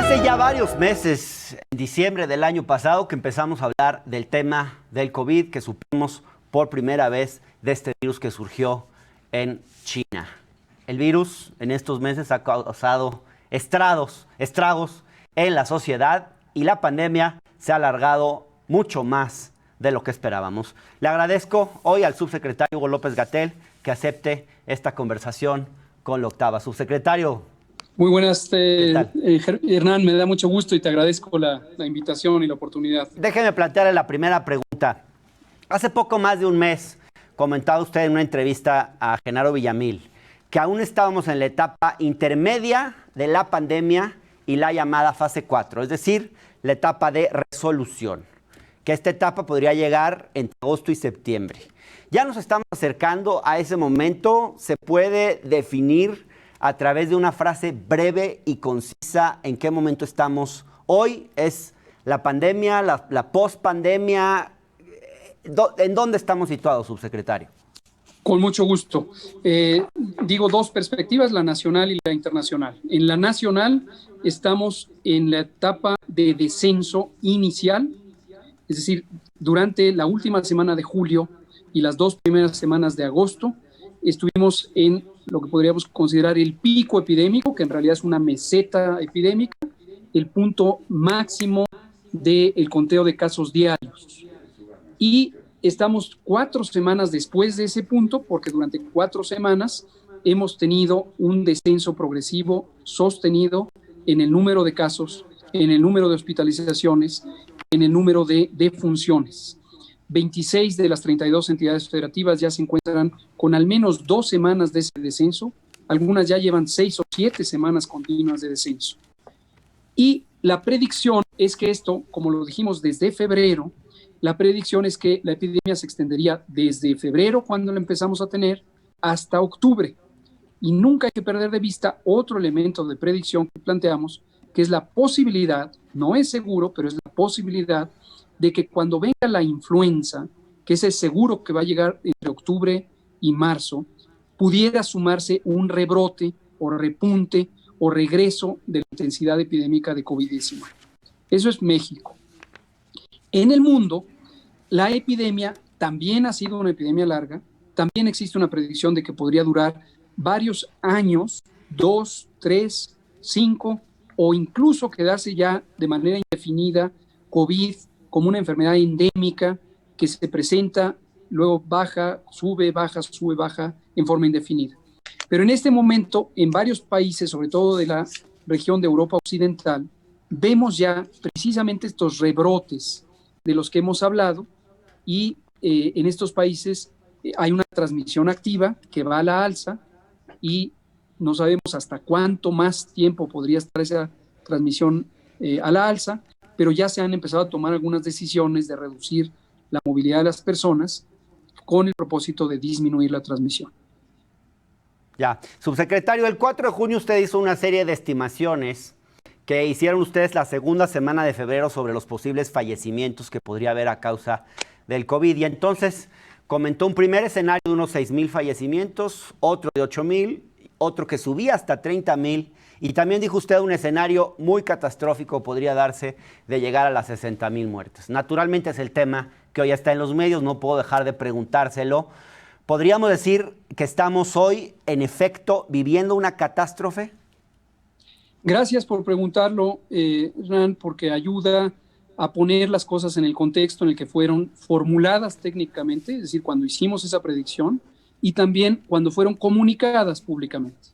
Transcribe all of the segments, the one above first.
Hace ya varios meses, en diciembre del año pasado, que empezamos a hablar del tema del COVID, que supimos por primera vez de este virus que surgió en China. El virus en estos meses ha causado estragos en la sociedad y la pandemia se ha alargado mucho más de lo que esperábamos. Le agradezco hoy al subsecretario Hugo López-Gatell que acepte esta conversación con la Octava. Subsecretario, muy buenas, ¿qué tal? Hernán, me da mucho gusto y te agradezco la invitación y la oportunidad. Déjeme plantearle la primera pregunta. Hace poco más de un mes comentaba usted en una entrevista a Genaro Villamil que aún estábamos en la etapa intermedia de la pandemia y la llamada fase 4, es decir, la etapa de resolución, que esta etapa podría llegar entre agosto y septiembre. Ya nos estamos acercando a ese momento. ¿Se puede definir a través de una frase breve y concisa en qué momento estamos hoy? ¿Es la pandemia, la pospandemia? ¿En dónde estamos situados, subsecretario? Con mucho gusto. Digo dos perspectivas, la nacional y la internacional. En la nacional estamos en la etapa de descenso inicial, es decir, durante la última semana de julio y las 2 primeras semanas de agosto, estuvimos en lo que podríamos considerar el pico epidémico, que en realidad es una meseta epidémica, el punto máximo del conteo de casos diarios. Y estamos 4 semanas después de ese punto, porque durante 4 semanas hemos tenido un descenso progresivo sostenido en el número de casos, en el número de hospitalizaciones, en el número de defunciones. 26 de las 32 entidades federativas ya se encuentran con al menos 2 semanas de ese descenso. Algunas ya llevan 6 o 7 semanas continuas de descenso. Y la predicción es que esto, como lo dijimos desde febrero, la predicción es que la epidemia se extendería desde febrero, cuando la empezamos a tener, hasta octubre. Y nunca hay que perder de vista otro elemento de predicción que planteamos, que es la posibilidad, no es seguro, pero es la posibilidad de que cuando venga la influenza, que ese es seguro que va a llegar entre octubre y marzo, pudiera sumarse un rebrote o repunte o regreso de la intensidad epidémica de COVID-19. Eso es México. En el mundo, la epidemia también ha sido una epidemia larga. También existe una predicción de que podría durar varios años, 2, 3, 5, o incluso quedarse ya de manera indefinida COVID como una enfermedad endémica que se presenta, luego baja, sube, baja en forma indefinida. Pero en este momento, en varios países, sobre todo de la región de Europa Occidental, vemos ya precisamente estos rebrotes de los que hemos hablado, y en estos países hay una transmisión activa que va a la alza y no sabemos hasta cuánto más tiempo podría estar esa transmisión a la alza, pero ya se han empezado a tomar algunas decisiones de reducir la movilidad de las personas con el propósito de disminuir la transmisión. Ya, subsecretario, el 4 de junio usted hizo una serie de estimaciones que hicieron ustedes la segunda semana de febrero sobre los posibles fallecimientos que podría haber a causa del COVID. Y entonces comentó un primer escenario de unos 6,000 fallecimientos, otro de 8,000, otro que subía hasta 30,000. Y también dijo usted un escenario muy catastrófico podría darse de llegar a las 60,000 muertes. Naturalmente es el tema que hoy está en los medios, no puedo dejar de preguntárselo. ¿Podríamos decir que estamos hoy, en efecto, viviendo una catástrofe? Gracias por preguntarlo, Hernán, porque ayuda a poner las cosas en el contexto en el que fueron formuladas técnicamente, es decir, cuando hicimos esa predicción, y también cuando fueron comunicadas públicamente.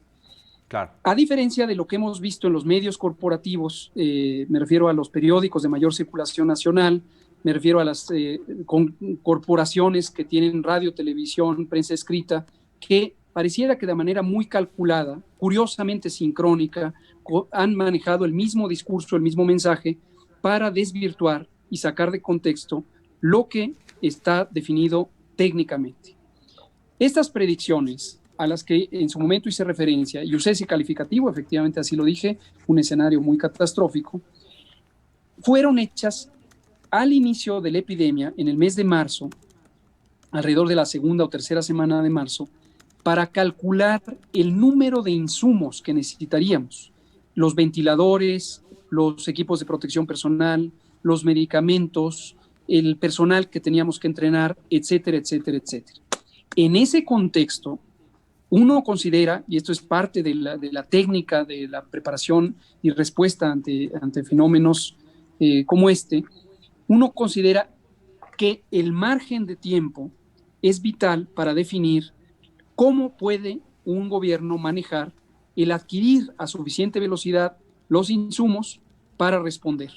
Claro. A diferencia de lo que hemos visto en los medios corporativos, me refiero a los periódicos de mayor circulación nacional, me refiero a las corporaciones que tienen radio, televisión, prensa escrita, que pareciera que de manera muy calculada, curiosamente sincrónica, han manejado el mismo discurso, el mismo mensaje, para desvirtuar y sacar de contexto lo que está definido técnicamente. Estas predicciones a las que en su momento hice referencia, y usé ese calificativo, efectivamente así lo dije, un escenario muy catastrófico, fueron hechas al inicio de la epidemia, en el mes de marzo, alrededor de la segunda o tercera semana de marzo, para calcular el número de insumos que necesitaríamos, los ventiladores, los equipos de protección personal, los medicamentos, el personal que teníamos que entrenar, etcétera, etcétera, etcétera. En ese contexto, uno considera, y esto es parte de la técnica de la preparación y respuesta ante fenómenos como este, uno considera que el margen de tiempo es vital para definir cómo puede un gobierno manejar el adquirir a suficiente velocidad los insumos para responder.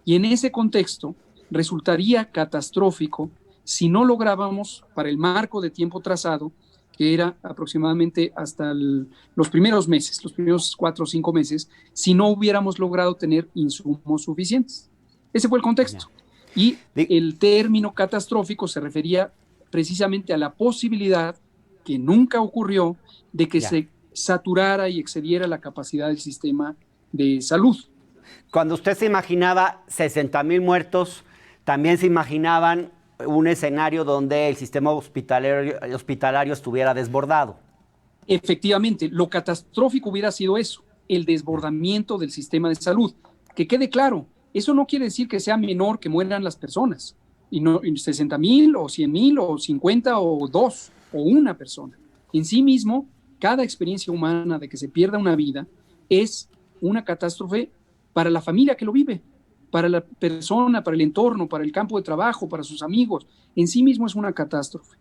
Y en ese contexto resultaría catastrófico si no lográbamos, para el marco de tiempo trazado, que era aproximadamente hasta los primeros meses, los primeros 4 o 5 meses, si no hubiéramos logrado tener insumos suficientes. Ese fue el contexto. Y el término catastrófico se refería precisamente a la posibilidad, que nunca ocurrió, de que se saturara y excediera la capacidad del sistema de salud. Cuando usted se imaginaba 60,000 muertos, también se imaginaban un escenario donde el sistema hospitalario estuviera desbordado. Efectivamente, lo catastrófico hubiera sido eso, el desbordamiento del sistema de salud. Que quede claro, eso no quiere decir que sea menor que mueran las personas, y no 60,000 o 100,000 o 50 o 2 o una persona. En sí mismo, cada experiencia humana de que se pierda una vida es una catástrofe para la familia que lo vive, para la persona, para el entorno, para el campo de trabajo, para sus amigos. En sí mismo es una catástrofe.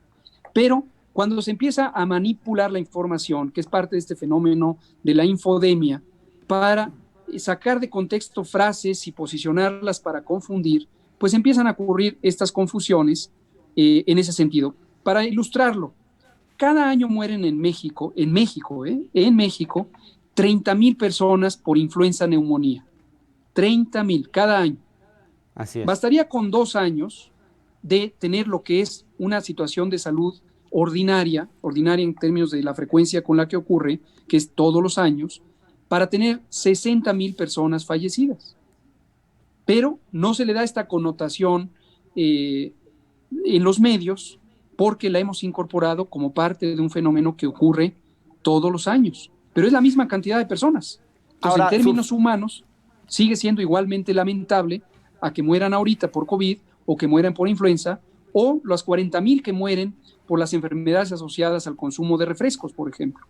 Pero cuando se empieza a manipular la información, que es parte de este fenómeno de la infodemia, para sacar de contexto frases y posicionarlas para confundir, pues empiezan a ocurrir estas confusiones en ese sentido. Para ilustrarlo, cada año mueren en México, 30,000 personas por influenza neumonía. 30,000 cada año. Así es. Bastaría con 2 años de tener lo que es una situación de salud ordinaria en términos de la frecuencia con la que ocurre, que es todos los años, para tener 60,000 personas fallecidas. Pero no se le da esta connotación en los medios porque la hemos incorporado como parte de un fenómeno que ocurre todos los años. Pero es la misma cantidad de personas. Entonces, ahora, en términos humanos, sigue siendo igualmente lamentable a que mueran ahorita por COVID o que mueran por influenza o los 40,000 que mueren por las enfermedades asociadas al consumo de refrescos, por ejemplo.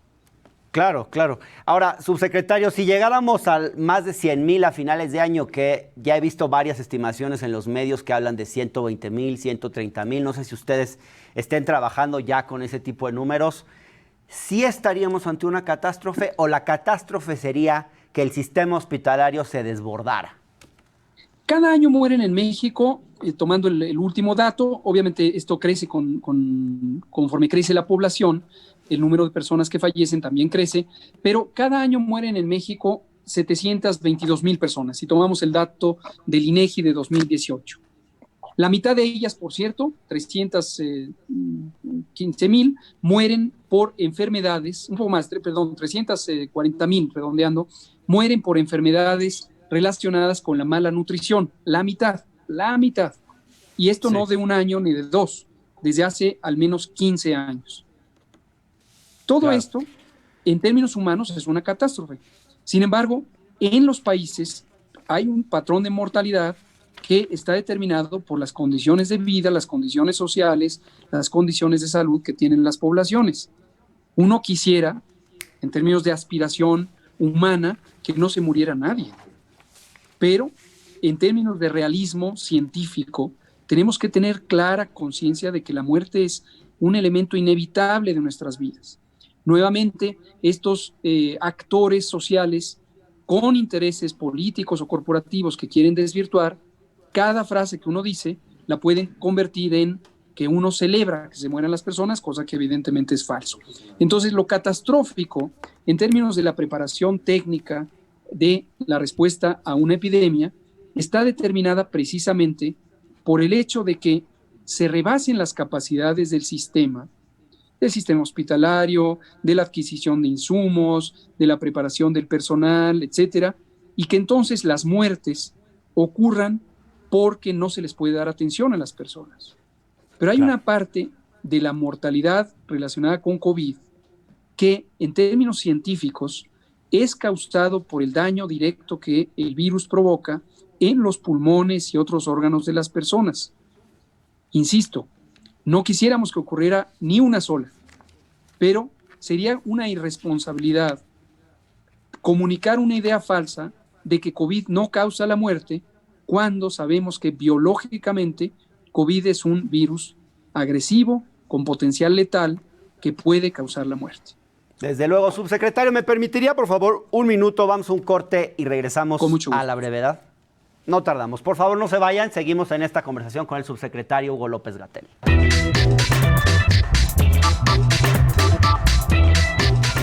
Claro, claro. Ahora, subsecretario, si llegáramos a más de 100,000 a finales de año, que ya he visto varias estimaciones en los medios que hablan de 120,000, 130,000, no sé si ustedes estén trabajando ya con ese tipo de números, ¿sí estaríamos ante una catástrofe o la catástrofe sería que el sistema hospitalario se desbordara? Cada año mueren en México, tomando el último dato, obviamente esto crece conforme crece la población, el número de personas que fallecen también crece, pero cada año mueren en México 722,000 personas, si tomamos el dato del INEGI de 2018. La mitad de ellas, por cierto, 315,000, mueren por enfermedades, un poco más, 340,000, redondeando, mueren por enfermedades relacionadas con la mala nutrición, la mitad. Y esto sí. No de un año ni de 2, desde hace al menos 15 años. Todo esto, en términos humanos, es una catástrofe. Sin embargo, en los países hay un patrón de mortalidad que está determinado por las condiciones de vida, las condiciones sociales, las condiciones de salud que tienen las poblaciones. Uno quisiera, en términos de aspiración humana, que no se muriera nadie. Pero en términos de realismo científico, tenemos que tener clara conciencia de que la muerte es un elemento inevitable de nuestras vidas. Nuevamente, estos actores sociales con intereses políticos o corporativos que quieren desvirtuar, cada frase que uno dice la pueden convertir en que uno celebra que se mueran las personas, cosa que evidentemente es falso. Entonces, lo catastrófico en términos de la preparación técnica de la respuesta a una epidemia está determinada precisamente por el hecho de que se rebasen las capacidades del sistema hospitalario, de la adquisición de insumos, de la preparación del personal, etcétera, y que entonces las muertes ocurran porque no se les puede dar atención a las personas. Pero hay una parte de la mortalidad relacionada con COVID que en términos científicos es causado por el daño directo que el virus provoca en los pulmones y otros órganos de las personas. Insisto, no quisiéramos que ocurriera ni una sola, pero sería una irresponsabilidad comunicar una idea falsa de que COVID no causa la muerte cuando sabemos que biológicamente COVID es un virus agresivo con potencial letal que puede causar la muerte. Desde luego, subsecretario, ¿me permitiría, por favor, un minuto? Vamos a un corte y regresamos a la brevedad. No tardamos. Por favor, no se vayan. Seguimos en esta conversación con el subsecretario Hugo López-Gatell.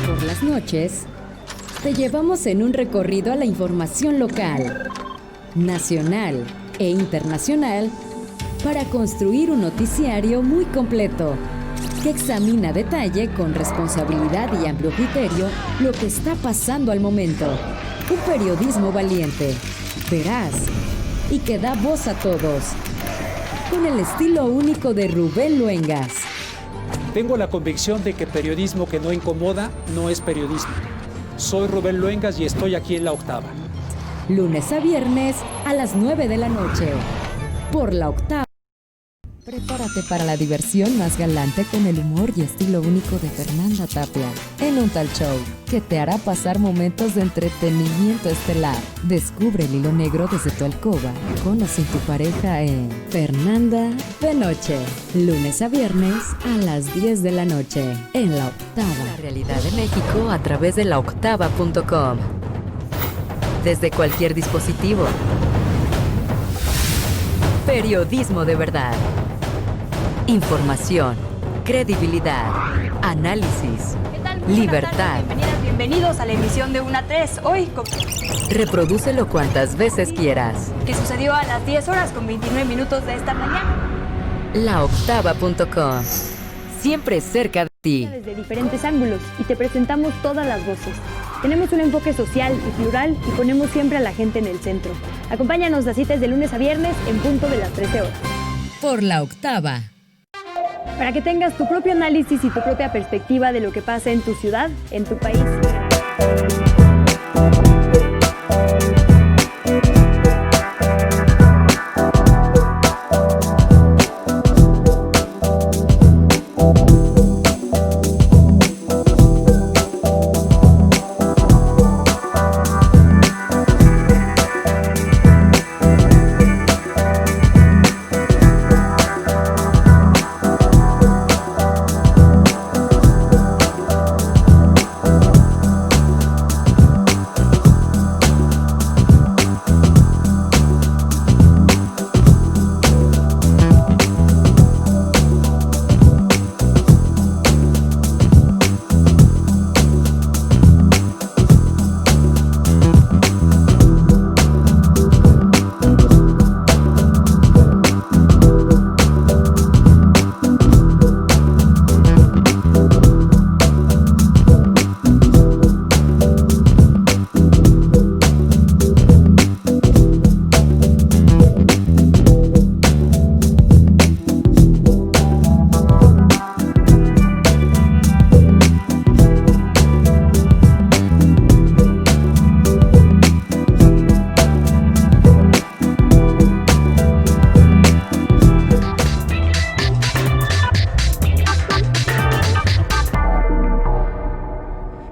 Por las noches, te llevamos en un recorrido a la información local, nacional e internacional para construir un noticiario muy completo que examina a detalle, con responsabilidad y amplio criterio, lo que está pasando al momento. Un periodismo valiente, veraz y que da voz a todos, con el estilo único de Rubén Luengas. Tengo la convicción de que periodismo que no incomoda no es periodismo. Soy Rubén Luengas y estoy aquí en La Octava. Lunes a viernes a las 9 de la noche, por La Octava. Prepárate para la diversión más galante con el humor y estilo único de Fernanda Tapia, en un tal show que te hará pasar momentos de entretenimiento estelar. Descubre el hilo negro desde tu alcoba, con o sin tu pareja en Fernanda de Noche, lunes a viernes a las 10 de la noche, en La Octava. La realidad de México a través de laoctava.com. Desde cualquier dispositivo. Periodismo de verdad. Información, credibilidad, análisis, ¿Qué tal? Muy libertad. Bienvenidas, bienvenidos a la emisión de 1 a 3. Hoy, Reprodúcelo cuantas veces quieras. que sucedió a las 10 horas con 29 minutos de esta mañana. Laoctava.com. Siempre cerca de ti. Desde diferentes ángulos y te presentamos todas las voces. Tenemos un enfoque social y plural y ponemos siempre a la gente en el centro. Acompáñanos a citas de lunes a viernes en punto de las 13 horas. Por La Octava. Para que tengas tu propio análisis y tu propia perspectiva de lo que pasa en tu ciudad, en tu país.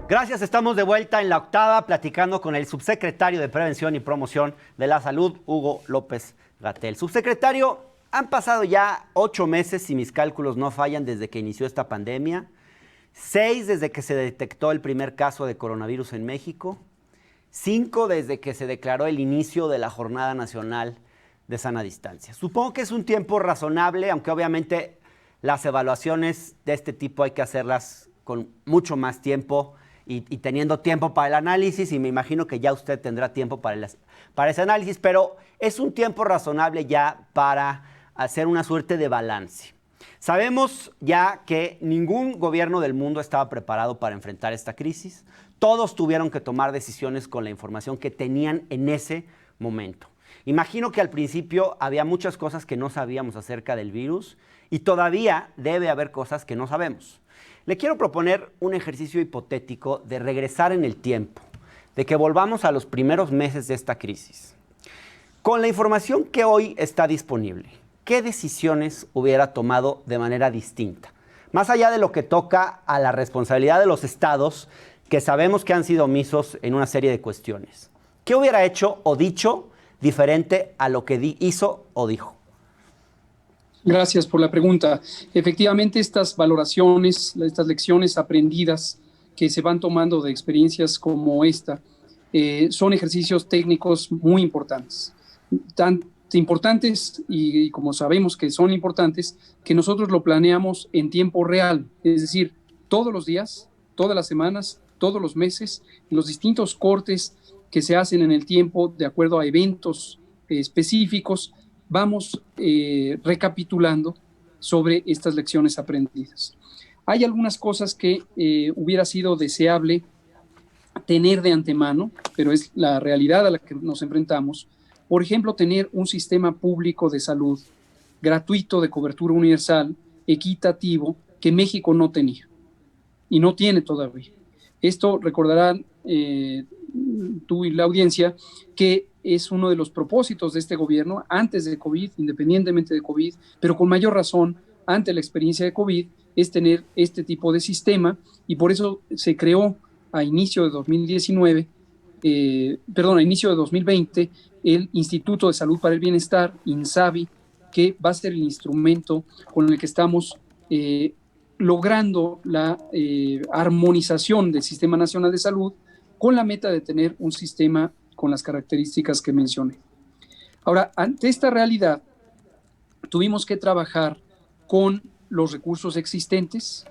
Gracias, estamos de vuelta en La Octava platicando con el subsecretario de Prevención y Promoción de la Salud, Hugo López-Gatell. Subsecretario, han pasado ya 8 meses, si mis cálculos no fallan, desde que inició esta pandemia, 6 desde que se detectó el primer caso de coronavirus en México, 5 desde que se declaró el inicio de la Jornada Nacional de Sana Distancia. Supongo que es un tiempo razonable, aunque obviamente las evaluaciones de este tipo hay que hacerlas con mucho más tiempo y teniendo tiempo para el análisis, y me imagino que ya usted tendrá tiempo para ese análisis, pero es un tiempo razonable ya para hacer una suerte de balance. Sabemos ya que ningún gobierno del mundo estaba preparado para enfrentar esta crisis. Todos tuvieron que tomar decisiones con la información que tenían en ese momento. Imagino que al principio había muchas cosas que no sabíamos acerca del virus y todavía debe haber cosas que no sabemos. Le quiero proponer un ejercicio hipotético de regresar en el tiempo. de que volvamos a los primeros meses de esta crisis. Con la información que hoy está disponible, ¿qué decisiones hubiera tomado de manera distinta? Más allá de lo que toca a la responsabilidad de los estados, que sabemos que han sido omisos en una serie de cuestiones. ¿Qué hubiera hecho o dicho diferente a lo que hizo o dijo? Gracias por la pregunta. Efectivamente, estas valoraciones, estas lecciones aprendidas que se van tomando de experiencias como esta, son ejercicios técnicos muy importantes. Tan importantes y como sabemos que son importantes, que nosotros lo planeamos en tiempo real, es decir, todos los días, todas las semanas, todos los meses, los distintos cortes que se hacen en el tiempo de acuerdo a eventos específicos, vamos recapitulando sobre estas lecciones aprendidas. Hay algunas cosas que hubiera sido deseable tener de antemano, pero es la realidad a la que nos enfrentamos. Por ejemplo, tener un sistema público de salud gratuito, de cobertura universal, equitativo, que México no tenía y no tiene todavía. Esto recordarán tú y la audiencia que es uno de los propósitos de este gobierno antes de COVID, independientemente de COVID, pero con mayor razón ante la experiencia de COVID, es tener este tipo de sistema, y por eso se creó a inicio de 2020, el Instituto de Salud para el Bienestar, INSABI, que va a ser el instrumento con el que estamos logrando la armonización del Sistema Nacional de Salud con la meta de tener un sistema con las características que mencioné. Ahora, ante esta realidad, tuvimos que trabajar con los recursos existentes,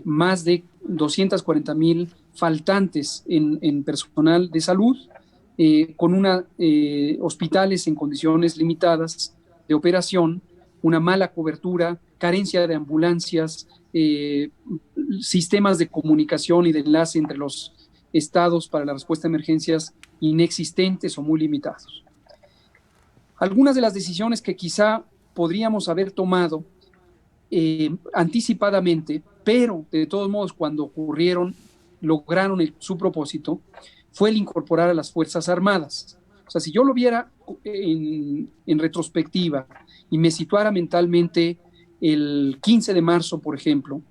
más de 240,000 faltantes en personal de salud, con hospitales en condiciones limitadas de operación, una mala cobertura, carencia de ambulancias, sistemas de comunicación y de enlace entre los estados para la respuesta a emergencias inexistentes o muy limitados. Algunas de las decisiones que quizá podríamos haber tomado anticipadamente, pero de todos modos cuando ocurrieron, lograron su propósito, fue el incorporar a las Fuerzas Armadas. O sea, si yo lo viera en retrospectiva y me situara mentalmente el 15 de marzo, por ejemplo,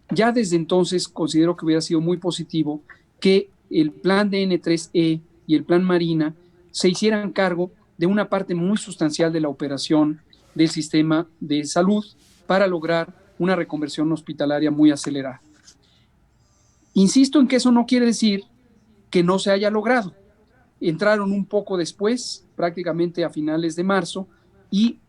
ya desde entonces considero que hubiera sido muy positivo que el plan DN3E y el plan Marina se hicieran cargo de una parte muy sustancial de la operación del sistema de salud para lograr una reconversión hospitalaria muy acelerada. Insisto en que eso no quiere decir que no se haya logrado. Entraron un poco después, prácticamente a finales de marzo, y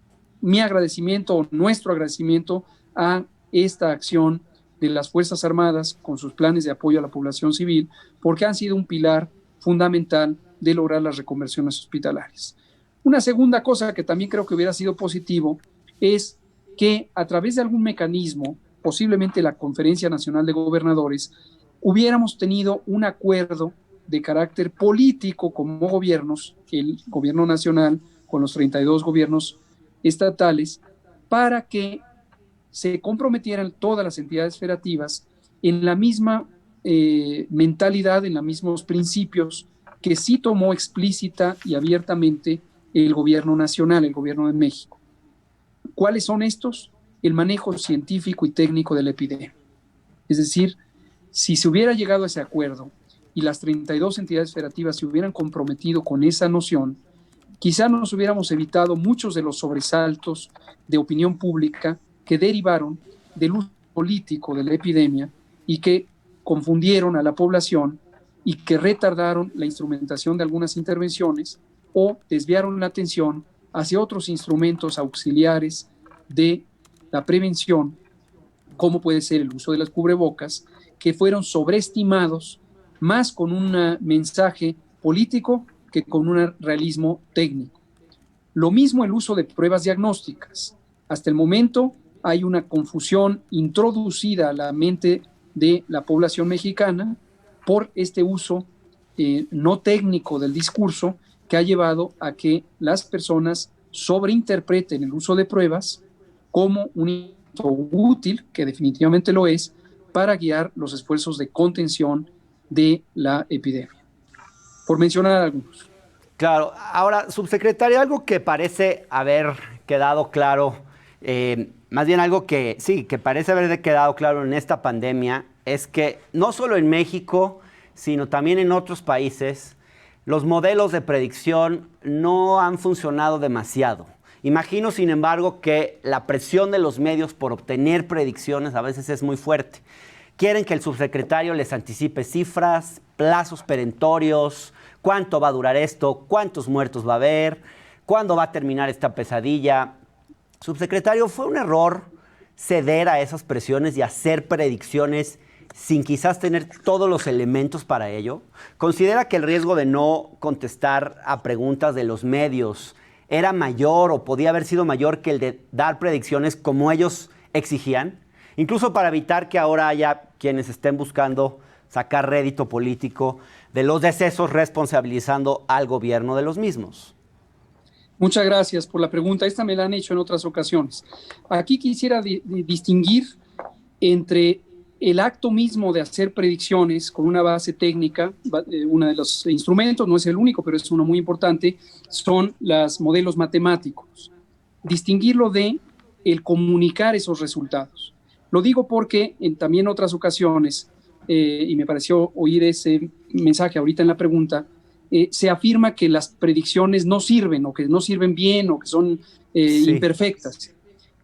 mi agradecimiento, nuestro agradecimiento a esta acción de las Fuerzas Armadas con sus planes de apoyo a la población civil, porque han sido un pilar fundamental de lograr las reconversiones hospitalarias. Una segunda cosa que también creo que hubiera sido positivo es que a través de algún mecanismo, posiblemente la Conferencia Nacional de Gobernadores, hubiéramos tenido un acuerdo de carácter político como gobiernos, el gobierno nacional con los 32 gobiernos estatales, para que se comprometieran todas las entidades federativas en la misma mentalidad, en los mismos principios que sí tomó explícita y abiertamente el gobierno nacional, el gobierno de México. ¿Cuáles son estos? El manejo científico y técnico de la epidemia. Es decir, si se hubiera llegado a ese acuerdo y las 32 entidades federativas se hubieran comprometido con esa noción, quizá nos hubiéramos evitado muchos de los sobresaltos de opinión pública que derivaron del uso político de la epidemia y que confundieron a la población y que retardaron la instrumentación de algunas intervenciones o desviaron la atención hacia otros instrumentos auxiliares de la prevención, como puede ser el uso de las cubrebocas, que fueron sobreestimados más con un mensaje político que con un realismo técnico. Lo mismo el uso de pruebas diagnósticas. Hasta el momento hay una confusión introducida a la mente de la población mexicana por este uso no técnico del discurso que ha llevado a que las personas sobreinterpreten el uso de pruebas como un instrumento útil, que definitivamente lo es, para guiar los esfuerzos de contención de la epidemia. por mencionar algunos. Claro. Ahora, subsecretario, algo que parece haber quedado claro, más bien algo que sí, que parece haber quedado claro en esta pandemia, es que no solo en México, sino también en otros países, los modelos de predicción no han funcionado demasiado. Imagino, sin embargo, que la presión de los medios por obtener predicciones a veces es muy fuerte. Quieren que el subsecretario les anticipe cifras, plazos perentorios, cuánto va a durar esto, cuántos muertos va a haber, cuándo va a terminar esta pesadilla. Subsecretario, ¿fue un error ceder a esas presiones y hacer predicciones sin quizás tener todos los elementos para ello? ¿Considera que el riesgo de no contestar a preguntas de los medios era mayor o podía haber sido mayor que el de dar predicciones como ellos exigían? Incluso para evitar que ahora haya quienes estén buscando sacar rédito político de los decesos responsabilizando al gobierno de los mismos. Muchas gracias por la pregunta. Esta me la han hecho en otras ocasiones. Aquí quisiera distinguir entre el acto mismo de hacer predicciones con una base técnica. Uno de los instrumentos, no es el único, pero es uno muy importante, son los modelos matemáticos. Distinguirlo de el comunicar esos resultados. Lo digo porque también en otras ocasiones, y me pareció oír ese mensaje ahorita en la pregunta, se afirma que las predicciones no sirven, o que no sirven bien, o que son imperfectas,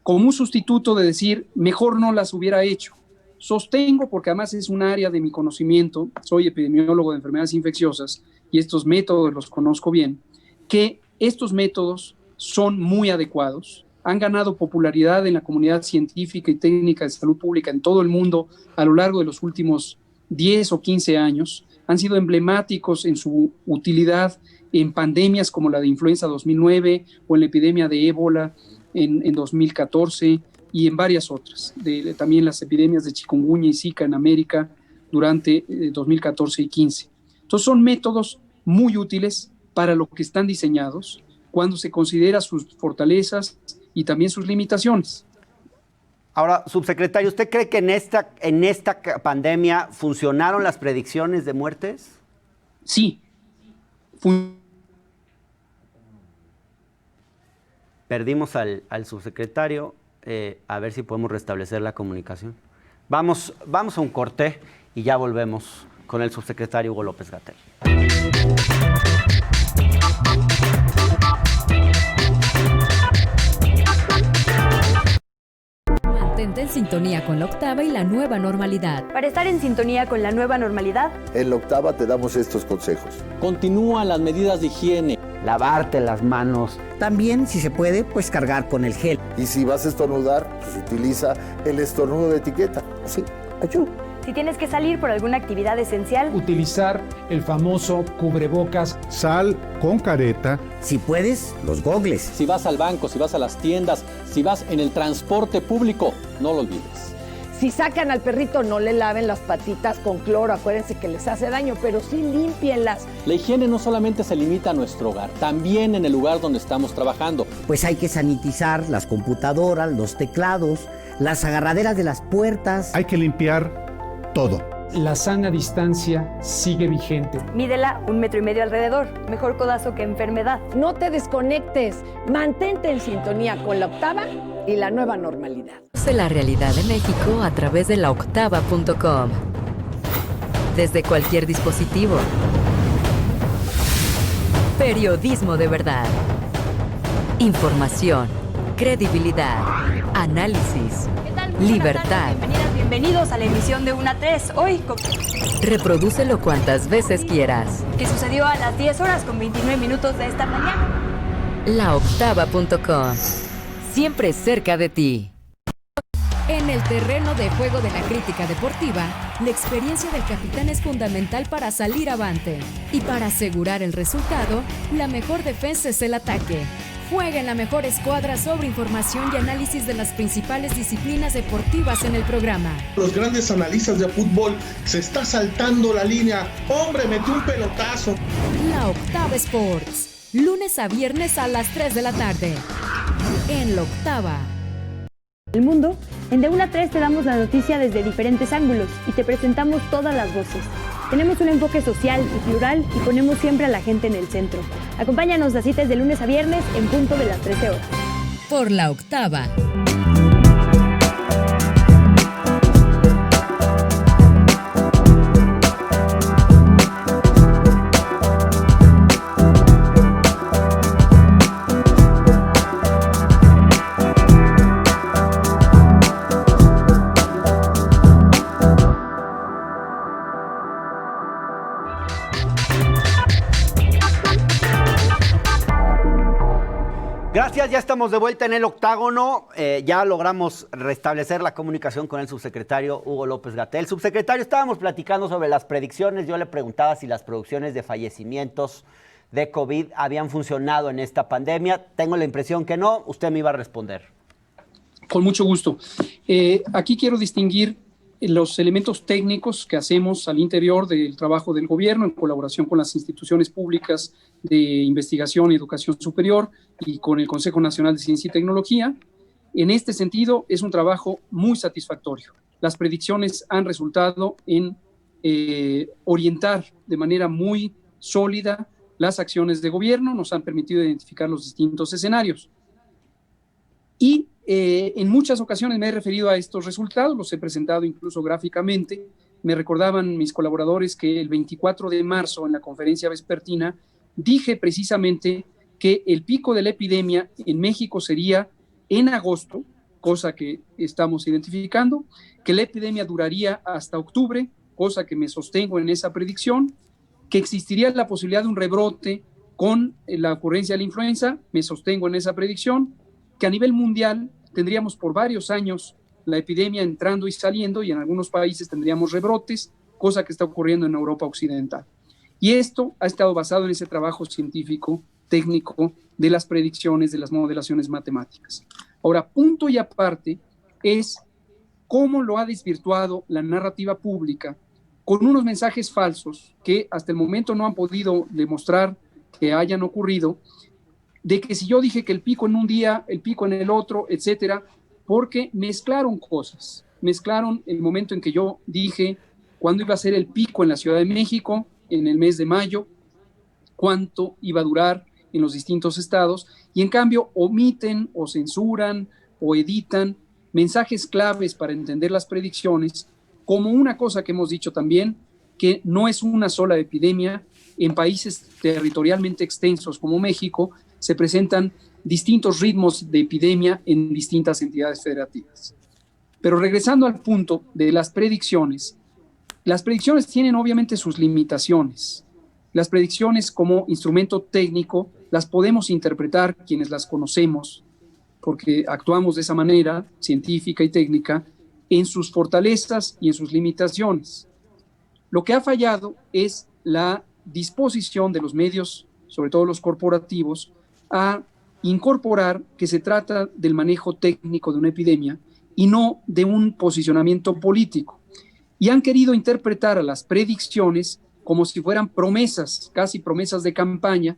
como un sustituto de decir, mejor no las hubiera hecho. Sostengo, porque además es un área de mi conocimiento, soy epidemiólogo de enfermedades infecciosas, y estos métodos los conozco bien, que estos métodos son muy adecuados, han ganado popularidad en la comunidad científica y técnica de salud pública en todo el mundo a lo largo de los últimos 10 o 15 años, han sido emblemáticos en su utilidad en pandemias como la de influenza 2009 o en la epidemia de ébola en 2014 y en varias otras, también las epidemias de chikungunya y zika en América durante 2014 y 15. Entonces son métodos muy útiles para lo que están diseñados cuando se considera sus fortalezas y también sus limitaciones. Ahora, subsecretario, ¿usted cree que en esta pandemia funcionaron las predicciones de muertes? Sí. Perdimos al subsecretario. A ver si podemos restablecer la comunicación. Vamos a un corte y ya volvemos con el subsecretario Hugo López-Gatell. Mantente en sintonía con la octava y la nueva normalidad. Para estar en sintonía con la nueva normalidad, en la octava te damos estos consejos. Continúa las medidas de higiene. Lavarte las manos. También, si se puede, pues cargar con el gel. Y si vas a estornudar, pues utiliza el estornudo de etiqueta. Así, achú. si tienes que salir por alguna actividad esencial, utilizar el famoso cubrebocas. Sal con careta. Si puedes, los gogles. Si vas al banco, si vas a las tiendas, si vas en el transporte público, no lo olvides. Si sacan al perrito, no le laven las patitas con cloro, acuérdense que les hace daño, pero sí límpienlas. La higiene no solamente se limita a nuestro hogar, también en el lugar donde estamos trabajando. Pues hay que sanitizar las computadoras, los teclados, las agarraderas de las puertas. Hay que limpiar todo. La sana distancia sigue vigente. Mídela 1,5 metros alrededor. Mejor codazo que enfermedad. No te desconectes. Mantente en sintonía con la octava y la nueva normalidad. Conoce la realidad de México a través de laoctava.com. Desde cualquier dispositivo. Periodismo de verdad. Información. Credibilidad. Análisis. Libertad. Bienvenidas, bienvenidos a la emisión de 1 a 3. Hoy, Reprodúcelo cuantas veces quieras. que sucedió a las 10 horas con 29 minutos de esta mañana. Laoctava.com. Siempre cerca de ti. En el terreno de juego de la crítica deportiva, la experiencia del capitán es fundamental para salir avante. Y para asegurar el resultado, la mejor defensa es el ataque. Juega en la mejor escuadra sobre información y análisis de las principales disciplinas deportivas en el programa. Los grandes analistas de fútbol se está saltando la línea. ¡Hombre, metió un pelotazo! La Octava Sports, lunes a viernes a las 3 de la tarde. En La Octava. El mundo, en de 1 a 3 te damos la noticia desde diferentes ángulos y te presentamos todas las voces. Tenemos un enfoque social y plural y ponemos siempre a la gente en el centro. Acompáñanos a citas de lunes a viernes en punto de las 13 horas. Por la octava. Gracias, ya estamos de vuelta en el octágono. Ya logramos restablecer la comunicación con el subsecretario Hugo López-Gatell. Subsecretario, estábamos platicando sobre las predicciones. Yo le preguntaba si las producciones de fallecimientos de COVID habían funcionado en esta pandemia. Tengo la impresión que no. Usted me iba a responder. Con mucho gusto. Aquí quiero distinguir los elementos técnicos que hacemos al interior del trabajo del gobierno en colaboración con las instituciones públicas de investigación y educación superior y con el Consejo Nacional de Ciencia y Tecnología. En este sentido, es un trabajo muy satisfactorio. Las predicciones han resultado en orientar de manera muy sólida las acciones de gobierno, nos han permitido identificar los distintos escenarios. Y en muchas ocasiones me he referido a estos resultados, los he presentado incluso gráficamente. Me recordaban mis colaboradores que el 24 de marzo en la conferencia vespertina dije precisamente que el pico de la epidemia en México sería en agosto, cosa que estamos identificando, que la epidemia duraría hasta octubre, cosa que me sostengo en esa predicción, que existiría la posibilidad de un rebrote con la ocurrencia de la influenza, me sostengo en esa predicción, que a nivel mundial tendríamos por varios años la epidemia entrando y saliendo y en algunos países tendríamos rebrotes, cosa que está ocurriendo en Europa Occidental. Y esto ha estado basado en ese trabajo científico, técnico, de las predicciones, de las modelaciones matemáticas. Ahora, punto y aparte es cómo lo ha desvirtuado la narrativa pública con unos mensajes falsos que hasta el momento no han podido demostrar que hayan ocurrido, de que si yo dije que el pico en un día, el pico en el otro, etcétera, porque mezclaron cosas. Mezclaron el momento en que yo dije cuándo iba a ser el pico en la Ciudad de México, en el mes de mayo, cuánto iba a durar en los distintos estados, y en cambio omiten o censuran o editan mensajes claves para entender las predicciones, como una cosa que hemos dicho también, que no es una sola epidemia. En países territorialmente extensos como México, se presentan distintos ritmos de epidemia en distintas entidades federativas. Pero regresando al punto de las predicciones tienen obviamente sus limitaciones. Las predicciones como instrumento técnico las podemos interpretar quienes las conocemos, porque actuamos de esa manera científica y técnica, en sus fortalezas y en sus limitaciones. Lo que ha fallado es la disposición de los medios, sobre todo los corporativos, a incorporar que se trata del manejo técnico de una epidemia y no de un posicionamiento político. Y han querido interpretar a las predicciones como si fueran promesas, casi promesas de campaña,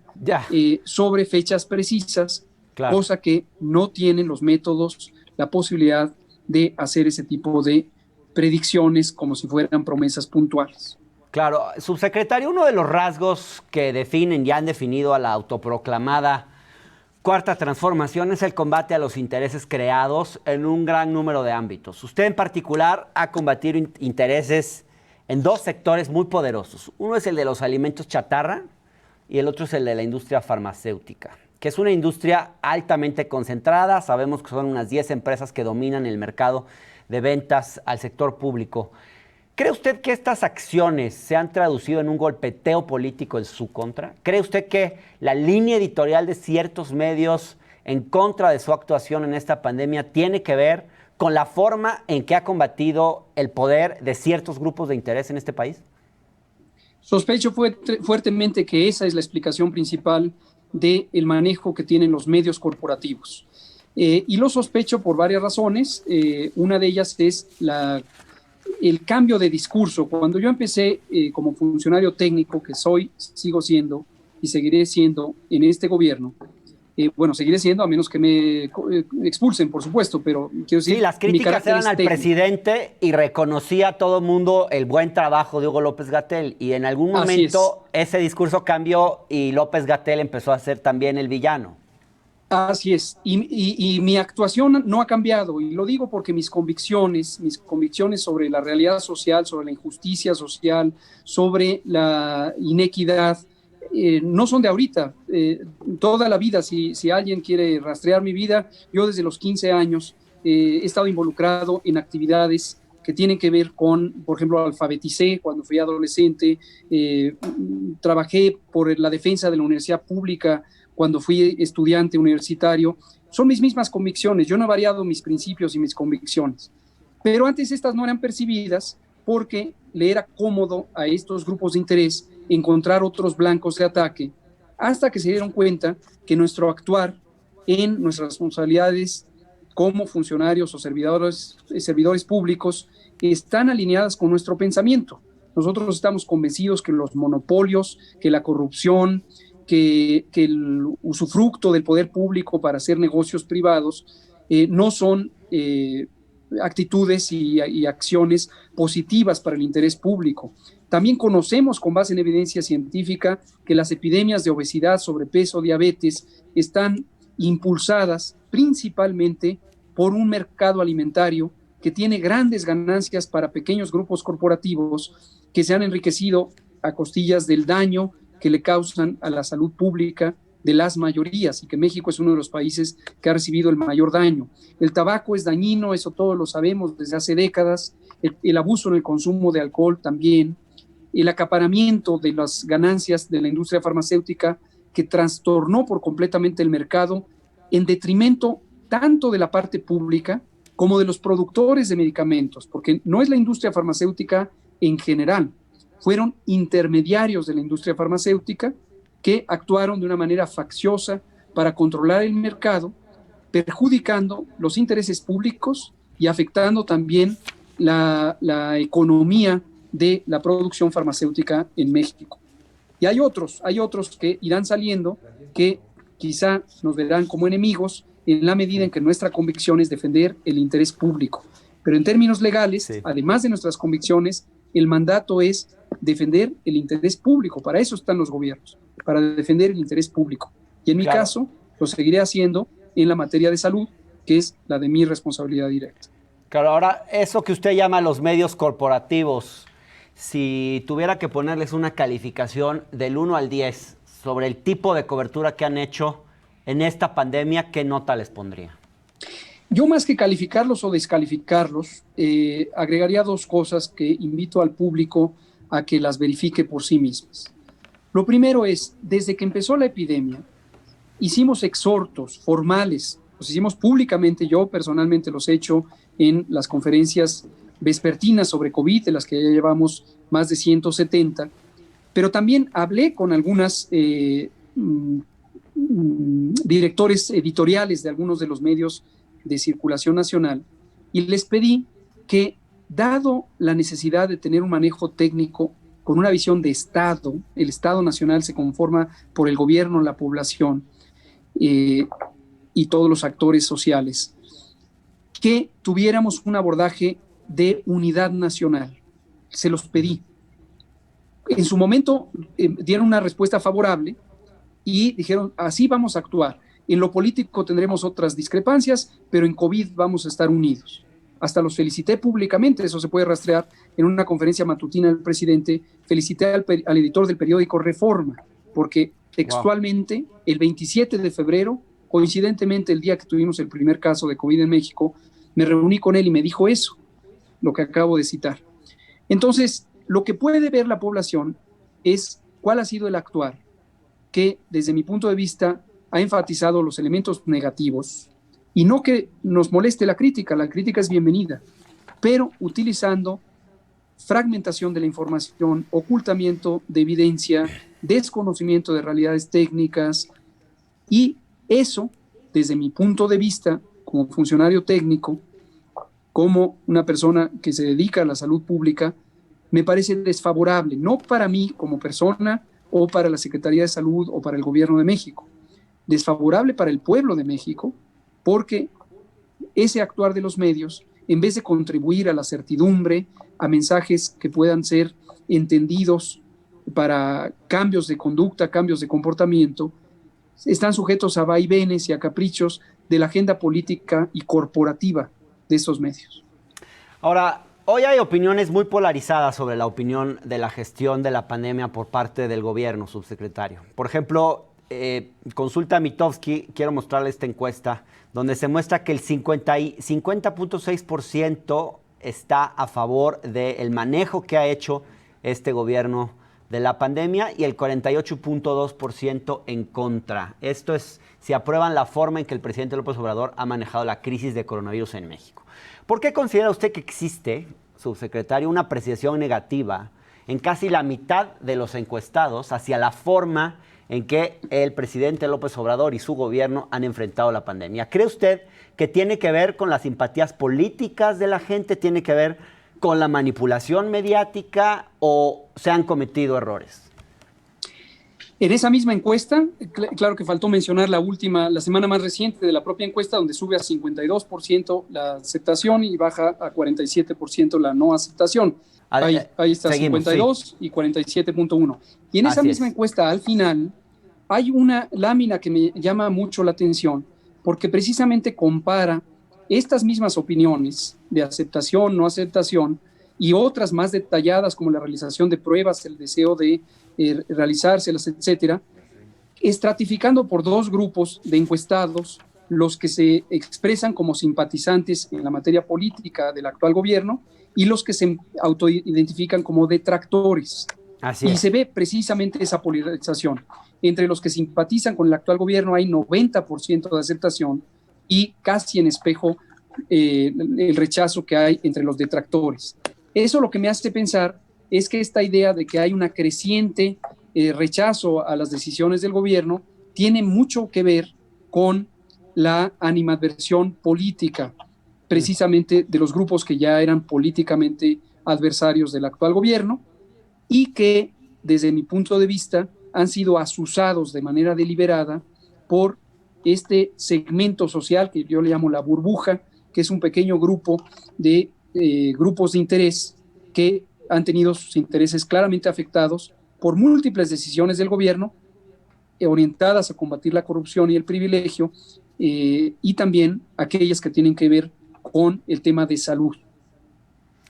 sobre fechas precisas, claro, cosa que no tienen los métodos, la posibilidad de hacer ese tipo de predicciones como si fueran promesas puntuales. Claro, subsecretario, uno de los rasgos que definen y han definido a la autoproclamada Cuarta Transformación es el combate a los intereses creados en un gran número de ámbitos. Usted en particular ha combatido intereses en dos sectores muy poderosos. Uno es el de los alimentos chatarra y el otro es el de la industria farmacéutica, que es una industria altamente concentrada. Sabemos que son unas 10 empresas que dominan el mercado de ventas al sector público. ¿Cree usted que estas acciones se han traducido en un golpeteo político en su contra? ¿Cree usted que la línea editorial de ciertos medios en contra de su actuación en esta pandemia tiene que ver con la forma en que ha combatido el poder de ciertos grupos de interés en este país? Sospecho fuertemente que esa es la explicación principal del manejo que tienen los medios corporativos. Y lo sospecho por varias razones. Una de ellas es el cambio de discurso. Cuando yo empecé como funcionario técnico, que soy, sigo siendo y seguiré siendo en este gobierno, bueno, seguiré siendo, a menos que me expulsen, por supuesto, pero quiero decir... Sí, las críticas eran al presidente y reconocía a todo el mundo el buen trabajo de Hugo López-Gatell, y en algún momento ese discurso cambió y López-Gatell empezó a ser también el villano. Así es, y mi actuación no ha cambiado, y lo digo porque mis convicciones sobre la realidad social, sobre la injusticia social, sobre la inequidad, no son de ahorita. Toda la vida, si alguien quiere rastrear mi vida, yo desde los 15 años he estado involucrado en actividades que tienen que ver con, por ejemplo, alfabeticé cuando fui adolescente, trabajé por la defensa de la universidad pública cuando fui estudiante universitario. Son mis mismas convicciones, yo no he variado mis principios y mis convicciones, pero antes estas no eran percibidas porque le era cómodo a estos grupos de interés encontrar otros blancos de ataque, hasta que se dieron cuenta que nuestro actuar en nuestras responsabilidades como funcionarios o servidores públicos están alineadas con nuestro pensamiento. Nosotros estamos convencidos que los monopolios, que la corrupción, que el usufructo del poder público para hacer negocios privados no son actitudes y acciones positivas para el interés público. También conocemos, con base en evidencia científica, que las epidemias de obesidad, sobrepeso, diabetes están impulsadas principalmente por un mercado alimentario que tiene grandes ganancias para pequeños grupos corporativos que se han enriquecido a costillas del daño que le causan a la salud pública de las mayorías, y que México es uno de los países que ha recibido el mayor daño. El tabaco es dañino, eso todos lo sabemos desde hace décadas, el abuso en el consumo de alcohol también, el acaparamiento de las ganancias de la industria farmacéutica que trastornó por completamente el mercado en detrimento tanto de la parte pública como de los productores de medicamentos, porque no es la industria farmacéutica en general, fueron intermediarios de la industria farmacéutica que actuaron de una manera facciosa para controlar el mercado, perjudicando los intereses públicos y afectando también la economía de la producción farmacéutica en México. Y hay otros que irán saliendo, que quizá nos verán como enemigos en la medida en que nuestra convicción es defender el interés público. Pero en términos legales, además de nuestras convicciones, el mandato es defender el interés público. Para eso están los gobiernos, para defender el interés público. Y en mi caso, lo seguiré haciendo en la materia de salud, que es la de mi responsabilidad directa. Claro, ahora, eso que usted llama los medios corporativos, si tuviera que ponerles una calificación del 1 al 10 sobre el tipo de cobertura que han hecho en esta pandemia, ¿qué nota les pondría? Yo, más que calificarlos o descalificarlos, agregaría dos cosas que invito al público a que las verifique por sí mismas. Lo primero es, desde que empezó la epidemia, hicimos exhortos formales, los hicimos públicamente, yo personalmente los he hecho en las conferencias vespertinas sobre COVID, de las que ya llevamos más de 170, pero también hablé con algunas directores editoriales de algunos de los medios de circulación nacional y les pedí que, dado la necesidad de tener un manejo técnico con una visión de Estado, el Estado nacional se conforma por el gobierno, la población y todos los actores sociales, que tuviéramos un abordaje de unidad nacional. Se los pedí. En su momento dieron una respuesta favorable y dijeron, así vamos a actuar. En lo político tendremos otras discrepancias, pero en COVID vamos a estar unidos. Hasta los felicité públicamente, eso se puede rastrear en una conferencia matutina del presidente. Felicité al editor del periódico Reforma, porque textualmente el 27 de febrero, coincidentemente el día que tuvimos el primer caso de COVID en México, me reuní con él y me dijo eso, lo que acabo de citar. Entonces, lo que puede ver la población es cuál ha sido el actuar, que desde mi punto de vista ha enfatizado los elementos negativos, y no que nos moleste la crítica es bienvenida, pero utilizando fragmentación de la información, ocultamiento de evidencia, desconocimiento de realidades técnicas, y eso, desde mi punto de vista, como funcionario técnico, como una persona que se dedica a la salud pública, me parece desfavorable, no para mí como persona o para la Secretaría de Salud o para el Gobierno de México. desfavorable para el pueblo de México, porque ese actuar de los medios, en vez de contribuir a la certidumbre, a mensajes que puedan ser entendidos para cambios de conducta, cambios de comportamiento, están sujetos a vaivenes y a caprichos de la agenda política y corporativa de estos medios. Ahora, hoy hay opiniones muy polarizadas sobre la opinión de la gestión de la pandemia por parte del gobierno, subsecretario. Por ejemplo, Consulta Mitofsky, quiero mostrarle esta encuesta, donde se muestra que el 50.6% está a favor del manejo que ha hecho este gobierno de la pandemia y el 48.2% en contra. Esto es si aprueban la forma en que el presidente López Obrador ha manejado la crisis de coronavirus en México. ¿Por qué considera usted que existe, subsecretario, una apreciación negativa en casi la mitad de los encuestados hacia la forma en que el presidente López Obrador y su gobierno han enfrentado la pandemia? ¿Cree usted que tiene que ver con las simpatías políticas de la gente, tiene que ver con la manipulación mediática o se han cometido errores? En esa misma encuesta, claro que faltó mencionar la semana más reciente de la propia encuesta, donde sube a 52% la aceptación y baja a 47% la no aceptación. Ahí está, seguimos, 52 sí. Y 47.1. Y en esa misma encuesta, al final, hay una lámina que me llama mucho la atención, porque precisamente compara estas mismas opiniones de aceptación, no aceptación, y otras más detalladas como la realización de pruebas, el deseo de realizárselas, etcétera, estratificando por dos grupos de encuestados, los que se expresan como simpatizantes en la materia política del actual gobierno y los que se autoidentifican como detractores. Así es. Y se ve precisamente esa polarización. Entre los que simpatizan con el actual gobierno hay 90% de aceptación y casi en espejo el rechazo que hay entre los detractores. Eso lo que me hace pensar es que esta idea de que hay una creciente rechazo a las decisiones del gobierno tiene mucho que ver con la animadversión política, precisamente de los grupos que ya eran políticamente adversarios del actual gobierno y que, desde mi punto de vista, han sido asusados de manera deliberada por este segmento social que yo le llamo la burbuja, que es un pequeño grupo de grupos de interés que han tenido sus intereses claramente afectados por múltiples decisiones del gobierno orientadas a combatir la corrupción y el privilegio y también aquellas que tienen que ver con el tema de salud.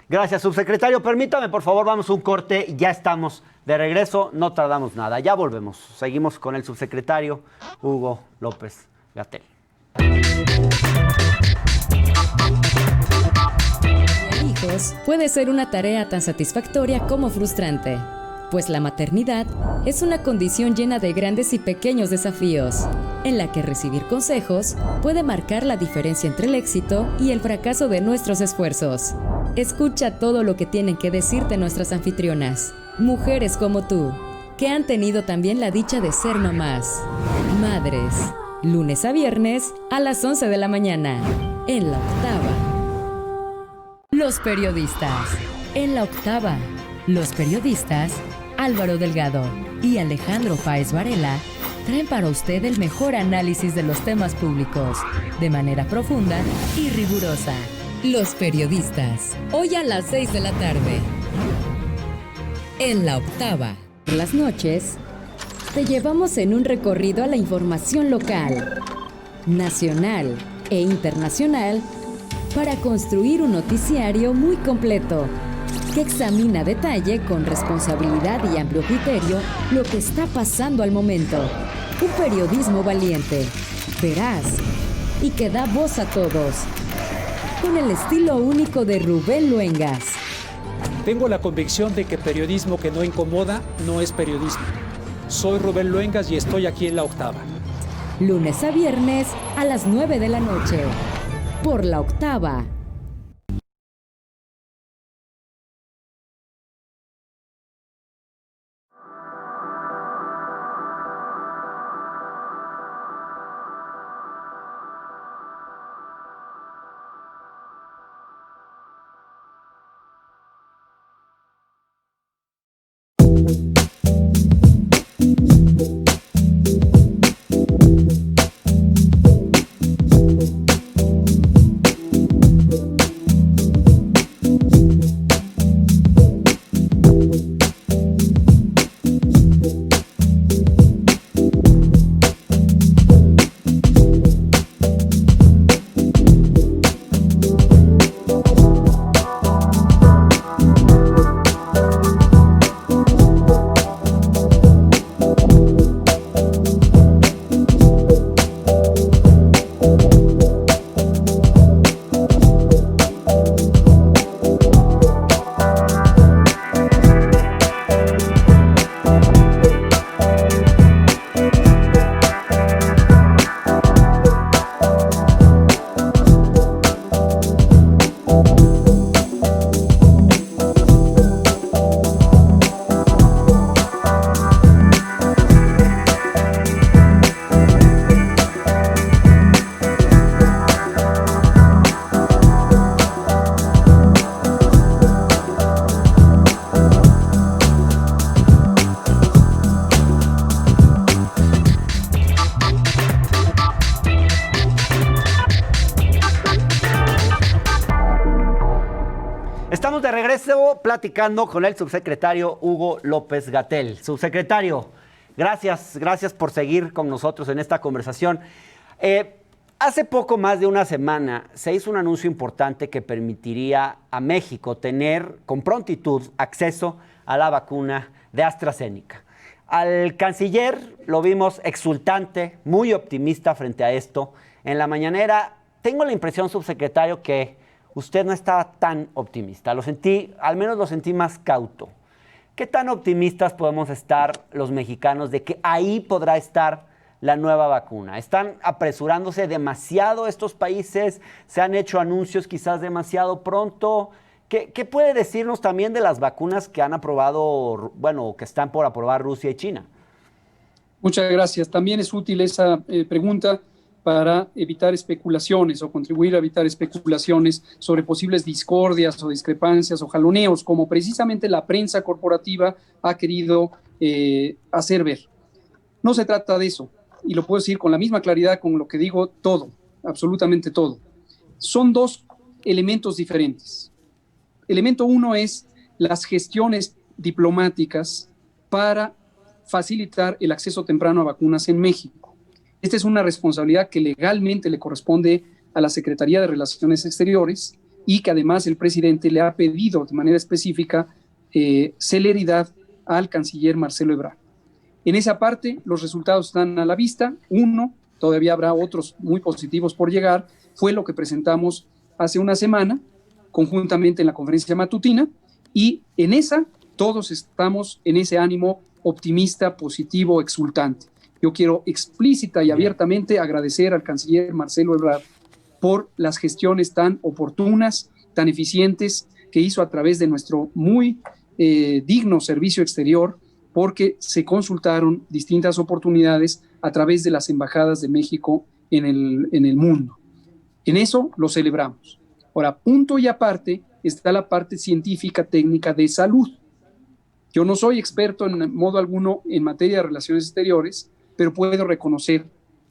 Gracias, subsecretario. Permítame, por favor, vamos a un corte. Ya estamos de regreso, no tardamos nada. Ya volvemos. Seguimos con el subsecretario Hugo López-Gatell. Hijos puede ser una tarea tan satisfactoria como frustrante, pues la maternidad es una condición llena de grandes y pequeños desafíos, en la que recibir consejos puede marcar la diferencia entre el éxito y el fracaso de nuestros esfuerzos. Escucha todo lo que tienen que decirte nuestras anfitrionas, mujeres como tú, que han tenido también la dicha de ser mamás. Madres, lunes a viernes a las 11 de la mañana, en La Octava. Los periodistas, en La Octava. Los periodistas Álvaro Delgado y Alejandro Páez Varela traen para usted el mejor análisis de los temas públicos, de manera profunda y rigurosa. Los periodistas, hoy a las 6 de la tarde, en La Octava. Por las noches, te llevamos en un recorrido a la información local, nacional e internacional para construir un noticiario muy completo que examina a detalle, con responsabilidad y amplio criterio, lo que está pasando al momento. Un periodismo valiente, veraz y que da voz a todos, con el estilo único de Rubén Luengas. Tengo la convicción de que periodismo que no incomoda no es periodismo. Soy Rubén Luengas y estoy aquí en La Octava. Lunes a viernes a las 9 de la noche, por La Octava. empiezo platicando con el subsecretario Hugo López-Gatell. Subsecretario, gracias por seguir con nosotros en esta conversación. Hace poco más de una semana se hizo un anuncio importante que permitiría a México tener con prontitud acceso a la vacuna de AstraZeneca. Al canciller lo vimos exultante, muy optimista frente a esto. En la mañanera tengo la impresión, subsecretario, que usted no estaba tan optimista. Al menos lo sentí más cauto. ¿Qué tan optimistas podemos estar los mexicanos de que ahí podrá estar la nueva vacuna? ¿Están apresurándose demasiado estos países? ¿Se han hecho anuncios quizás demasiado pronto? ¿Qué puede decirnos también de las vacunas que han aprobado, que están por aprobar Rusia y China? Muchas gracias. También es útil esa pregunta para evitar especulaciones o contribuir a evitar especulaciones sobre posibles discordias o discrepancias o jaloneos, como precisamente la prensa corporativa ha querido hacer ver. No se trata de eso. Y lo puedo decir con la misma claridad con lo que digo todo, absolutamente todo. Son dos elementos diferentes. Elemento uno es las gestiones diplomáticas para facilitar el acceso temprano a vacunas en México. Esta es una responsabilidad que legalmente le corresponde a la Secretaría de Relaciones Exteriores y que además el presidente le ha pedido de manera específica celeridad al canciller Marcelo Ebrard. En esa parte, los resultados están a la vista. Uno, todavía habrá otros muy positivos por llegar, fue lo que presentamos hace una semana, conjuntamente en la conferencia matutina, y en esa, todos estamos en ese ánimo optimista, positivo, exultante. Yo quiero explícita y abiertamente agradecer al canciller Marcelo Ebrard por las gestiones tan oportunas, tan eficientes, que hizo a través de nuestro muy digno servicio exterior, porque se consultaron distintas oportunidades a través de las embajadas de México en el mundo. En eso lo celebramos. Ahora, punto y aparte está la parte científica técnica de salud. Yo no soy experto en modo alguno en materia de relaciones exteriores, pero puedo reconocer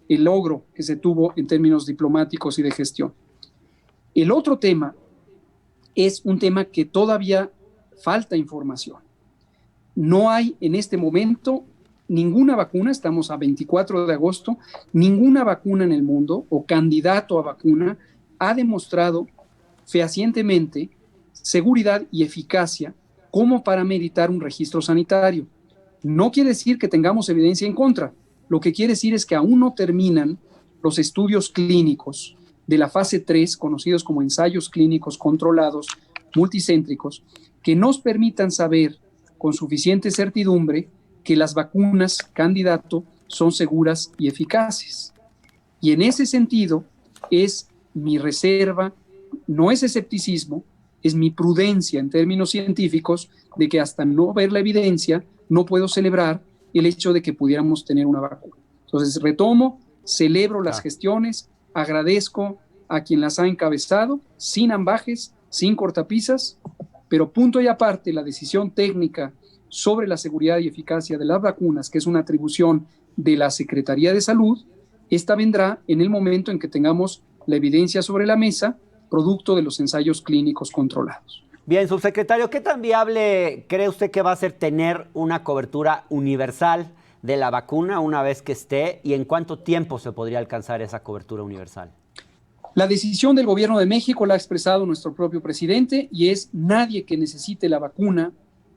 el logro que se tuvo en términos diplomáticos y de gestión. El otro tema es un tema que todavía falta información. No hay en este momento ninguna vacuna, estamos a 24 de agosto, ninguna vacuna en el mundo o candidato a vacuna ha demostrado fehacientemente seguridad y eficacia como para meritar un registro sanitario. No quiere decir que tengamos evidencia en contra, lo que quiere decir es que aún no terminan los estudios clínicos de la fase 3, conocidos como ensayos clínicos controlados multicéntricos, que nos permitan saber con suficiente certidumbre que las vacunas candidato son seguras y eficaces. Y en ese sentido es mi reserva, no es escepticismo, es mi prudencia en términos científicos de que hasta no ver la evidencia no puedo celebrar el hecho de que pudiéramos tener una vacuna. Entonces retomo, celebro las gestiones, agradezco a quien las ha encabezado, sin ambajes, sin cortapisas, pero punto y aparte, la decisión técnica sobre la seguridad y eficacia de las vacunas, que es una atribución de la Secretaría de Salud, esta vendrá en el momento en que tengamos la evidencia sobre la mesa, producto de los ensayos clínicos controlados. Bien, subsecretario, ¿qué tan viable cree usted que va a ser tener una cobertura universal de la vacuna una vez que esté y en cuánto tiempo se podría alcanzar esa cobertura universal? La decisión del gobierno de México la ha expresado nuestro propio presidente y es nadie que necesite la vacuna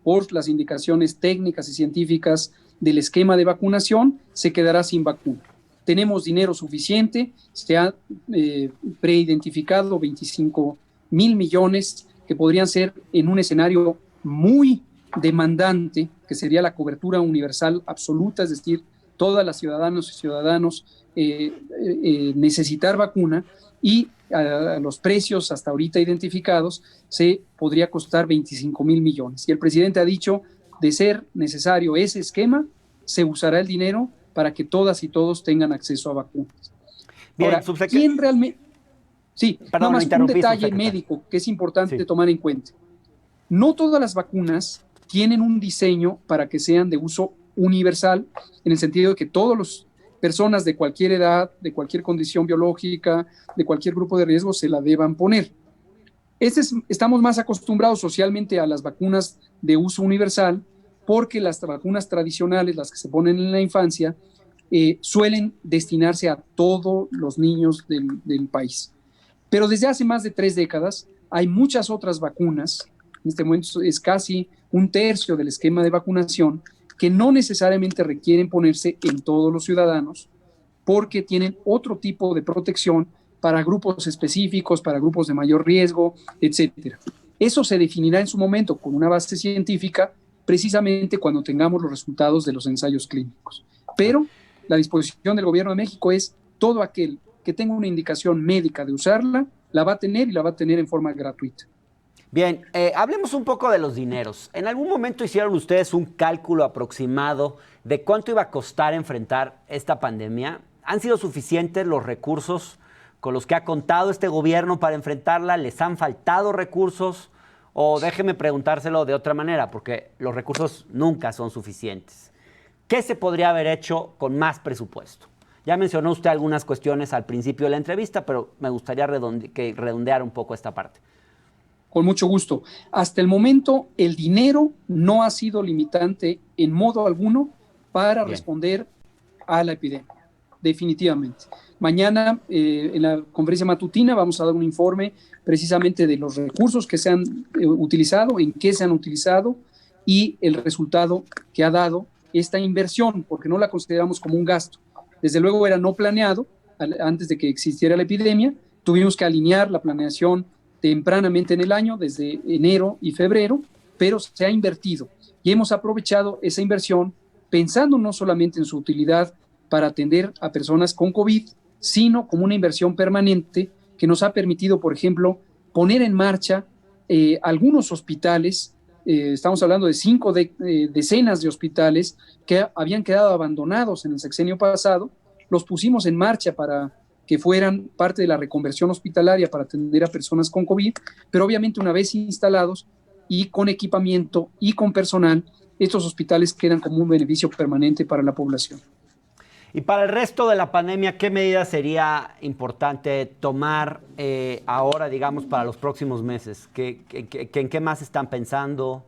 por las indicaciones técnicas y científicas del esquema de vacunación se quedará sin vacuna. Tenemos dinero suficiente, se ha preidentificado 25,000 millones que podrían ser en un escenario muy demandante, que sería la cobertura universal absoluta, es decir, todas las ciudadanas y ciudadanos necesitar vacuna, y a los precios hasta ahorita identificados se podría costar 25,000 millones. Y el presidente ha dicho, de ser necesario ese esquema, se usará el dinero para que todas y todos tengan acceso a vacunas. Bien, ahora, ¿quién realmente? Sí, nada más un detalle médico que es importante tomar en cuenta. No todas las vacunas tienen un diseño para que sean de uso universal, en el sentido de que todas las personas de cualquier edad, de cualquier condición biológica, de cualquier grupo de riesgo, se la deban poner. Estamos más acostumbrados socialmente a las vacunas de uso universal, porque las vacunas tradicionales, las que se ponen en la infancia, suelen destinarse a todos los niños del país. Pero desde hace más de 3 décadas hay muchas otras vacunas, en este momento es casi 1/3 del esquema de vacunación, que no necesariamente requieren ponerse en todos los ciudadanos, porque tienen otro tipo de protección para grupos específicos, para grupos de mayor riesgo, etcétera. Eso se definirá en su momento con una base científica, precisamente cuando tengamos los resultados de los ensayos clínicos. Pero la disposición del Gobierno de México es todo aquel que tenga una indicación médica de usarla, la va a tener y la va a tener en forma gratuita. Bien, hablemos un poco de los dineros. ¿En algún momento hicieron ustedes un cálculo aproximado de cuánto iba a costar enfrentar esta pandemia? ¿Han sido suficientes los recursos con los que ha contado este gobierno para enfrentarla? ¿Les han faltado recursos? O déjeme preguntárselo de otra manera, porque los recursos nunca son suficientes. ¿Qué se podría haber hecho con más presupuesto? Ya mencionó usted algunas cuestiones al principio de la entrevista, pero me gustaría que redondeara un poco esta parte. Con mucho gusto. Hasta el momento, el dinero no ha sido limitante en modo alguno para responder a la epidemia, definitivamente. Mañana, en la conferencia matutina, vamos a dar un informe precisamente de los recursos que se han utilizado, en qué se han utilizado y el resultado que ha dado esta inversión, porque no la consideramos como un gasto. Desde luego era no planeado antes de que existiera la epidemia. Tuvimos que alinear la planeación tempranamente en el año, desde enero y febrero, pero se ha invertido y hemos aprovechado esa inversión pensando no solamente en su utilidad para atender a personas con COVID, sino como una inversión permanente que nos ha permitido, por ejemplo, poner en marcha algunos hospitales. Estamos hablando de 5 decenas de hospitales que habían quedado abandonados en el sexenio pasado. Los pusimos en marcha para que fueran parte de la reconversión hospitalaria para atender a personas con COVID, pero obviamente una vez instalados y con equipamiento y con personal, estos hospitales quedan como un beneficio permanente para la población. Y para el resto de la pandemia, ¿qué medidas sería importante tomar ahora, digamos, para los próximos meses? ¿En qué más están pensando?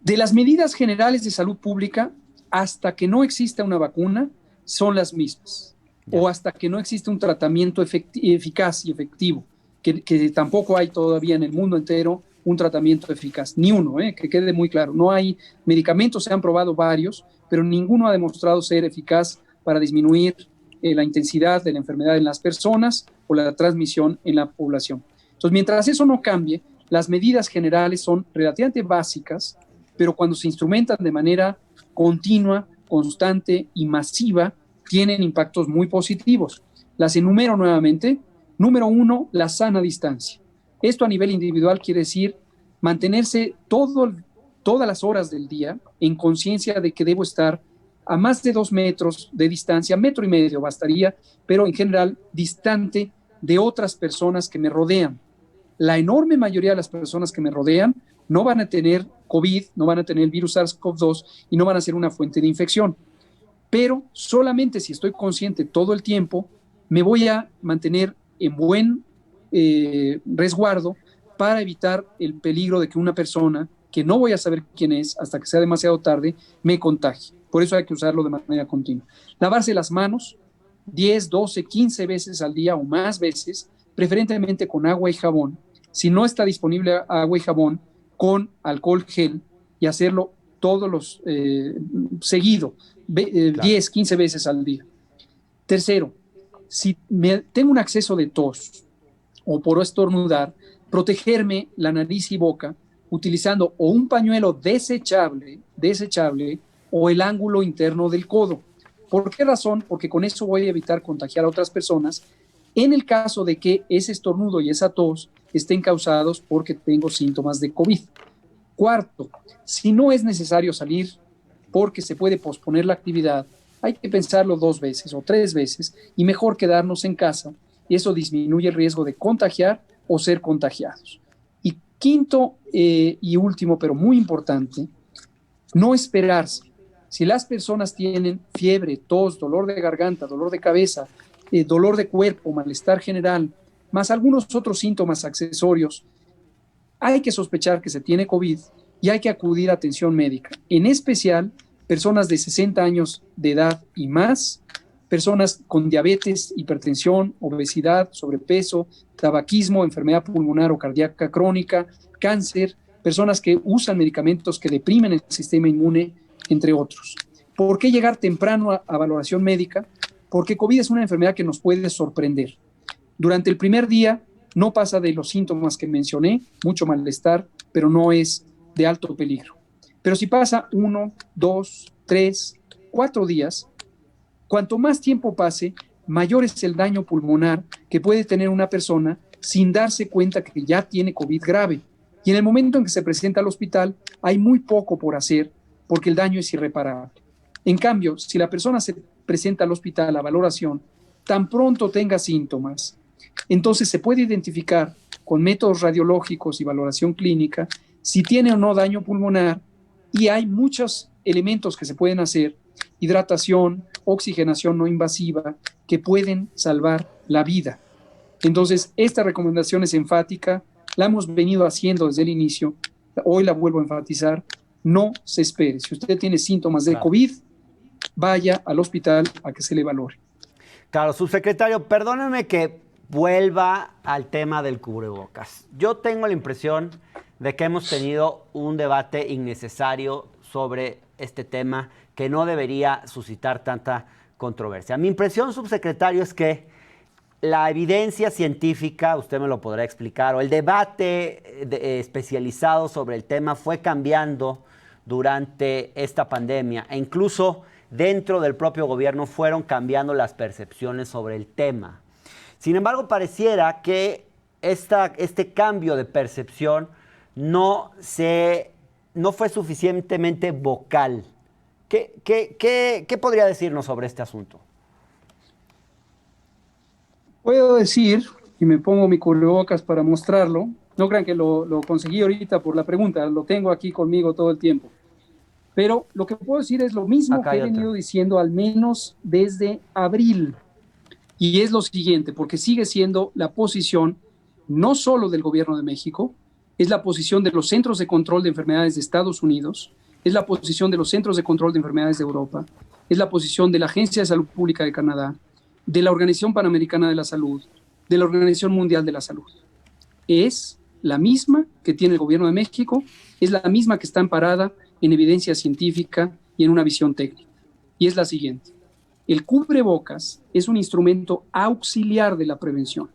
De las medidas generales de salud pública, hasta que no exista una vacuna, son las mismas. O hasta que no existe un tratamiento eficaz y efectivo, que tampoco hay todavía en el mundo entero un tratamiento eficaz, ni uno, que quede muy claro. No hay medicamentos, se han probado varios, pero ninguno ha demostrado ser eficaz para disminuir la intensidad de la enfermedad en las personas o la transmisión en la población. Entonces, mientras eso no cambie, las medidas generales son relativamente básicas, pero cuando se instrumentan de manera continua, constante y masiva, tienen impactos muy positivos. Las enumero nuevamente. Número 1, la sana distancia. Esto a nivel individual quiere decir mantenerse todas las horas del día en conciencia de que debo estar a más de 2 metros de distancia, 1,5 metros bastaría, pero en general distante de otras personas que me rodean. La enorme mayoría de las personas que me rodean no van a tener COVID, no van a tener el virus SARS-CoV-2 y no van a ser una fuente de infección. Pero solamente si estoy consciente todo el tiempo, me voy a mantener en buen resguardo para evitar el peligro de que una persona que no voy a saber quién es hasta que sea demasiado tarde, me contagie. Por eso hay que usarlo de manera continua. Lavarse las manos 10, 12, 15 veces al día o más veces, preferentemente con agua y jabón. Si no está disponible agua y jabón, con alcohol gel y hacerlo todos los seguido, 10, 15 veces al día. Tercero, si tengo un acceso de tos o por estornudar, protegerme la nariz y boca utilizando o un pañuelo desechable o el ángulo interno del codo. ¿Por qué razón? Porque con eso voy a evitar contagiar a otras personas en el caso de que ese estornudo y esa tos estén causados porque tengo síntomas de COVID. Cuarto, si no es necesario salir porque se puede posponer la actividad, hay que pensarlo 2 veces o 3 veces y mejor quedarnos en casa, y eso disminuye el riesgo de contagiar o ser contagiados. Y quinto y último, pero muy importante, no esperarse. Si las personas tienen fiebre, tos, dolor de garganta, dolor de cabeza, dolor de cuerpo, malestar general, más algunos otros síntomas accesorios, hay que sospechar que se tiene COVID y hay que acudir a atención médica. En especial, personas de 60 años de edad y más, personas con diabetes, hipertensión, obesidad, sobrepeso, tabaquismo, enfermedad pulmonar o cardíaca crónica, cáncer, personas que usan medicamentos que deprimen el sistema inmune, entre otros. ¿Por qué llegar temprano a valoración médica? Porque COVID es una enfermedad que nos puede sorprender. Durante el primer día no pasa de los síntomas que mencioné, mucho malestar, pero no es de alto peligro. Pero si pasa 1, 2, 3, 4 días, cuanto más tiempo pase, mayor es el daño pulmonar que puede tener una persona sin darse cuenta que ya tiene COVID grave. Y en el momento en que se presenta al hospital, hay muy poco por hacer porque el daño es irreparable. En cambio, si la persona se presenta al hospital a valoración, tan pronto tenga síntomas, entonces se puede identificar con métodos radiológicos y valoración clínica si tiene o no daño pulmonar, y hay muchos elementos que se pueden hacer, hidratación, oxigenación no invasiva, que pueden salvar la vida. Entonces, esta recomendación es enfática, la hemos venido haciendo desde el inicio, hoy la vuelvo a enfatizar, no se espere. Si usted tiene síntomas de COVID, vaya al hospital a que se le valore. Claro, subsecretario, perdóneme que vuelva al tema del cubrebocas. Yo tengo la impresión de que hemos tenido un debate innecesario sobre este tema que no debería suscitar tanta controversia. Mi impresión, subsecretario, es que la evidencia científica, usted me lo podrá explicar, o el debate especializado sobre el tema fue cambiando durante esta pandemia, e incluso dentro del propio gobierno fueron cambiando las percepciones sobre el tema. Sin embargo, pareciera que este cambio de percepción no fue suficientemente vocal. ¿Qué podría decirnos sobre este asunto? Puedo decir, y me pongo mi cubrebocas para mostrarlo, no crean que lo conseguí ahorita por la pregunta, lo tengo aquí conmigo todo el tiempo. Pero lo que puedo decir es lo mismo que he venido diciendo al menos desde abril. Y es lo siguiente, porque sigue siendo la posición no solo del gobierno de México, es la posición de los Centros de Control de Enfermedades de Estados Unidos, es la posición de los Centros de Control de Enfermedades de Europa, es la posición de la Agencia de Salud Pública de Canadá, de la Organización Panamericana de la Salud, de la Organización Mundial de la Salud. Es la misma que tiene el gobierno de México, es la misma que está amparada en evidencia científica y en una visión técnica. Y es la siguiente. El cubrebocas es un instrumento auxiliar de la prevención.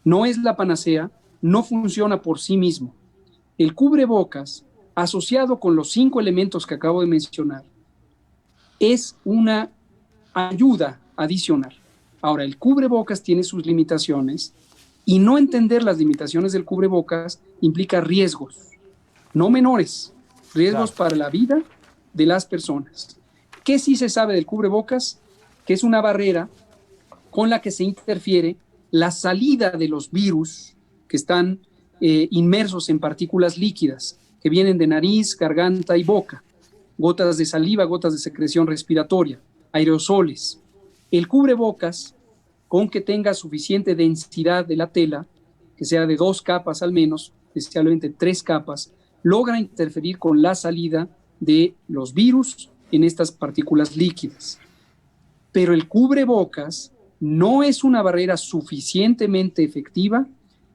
No es la panacea, no funciona por sí mismo. El cubrebocas, asociado con los 5 elementos que acabo de mencionar, es una ayuda adicional. Ahora, el cubrebocas tiene sus limitaciones y no entender las limitaciones del cubrebocas implica riesgos, no menores, riesgos para la vida de las personas. ¿Qué sí se sabe del cubrebocas? Que es una barrera con la que se interfiere la salida de los virus que están inmersos en partículas líquidas que vienen de nariz, garganta y boca, gotas de saliva, gotas de secreción respiratoria, aerosoles. El cubrebocas, con que tenga suficiente densidad de la tela, que sea de 2 capas al menos, especialmente 3 capas, logra interferir con la salida de los virus en estas partículas líquidas. Pero el cubrebocas no es una barrera suficientemente efectiva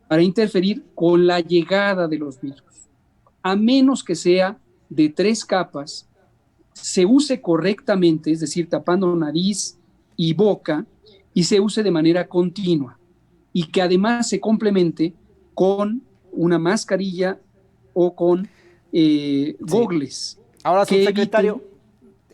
para interferir con la llegada de los virus, a menos que sea de 3 capas, se use correctamente, es decir, tapando nariz y boca, y se use de manera continua, y que además se complemente con una mascarilla o con gogles. Ahora, subsecretario,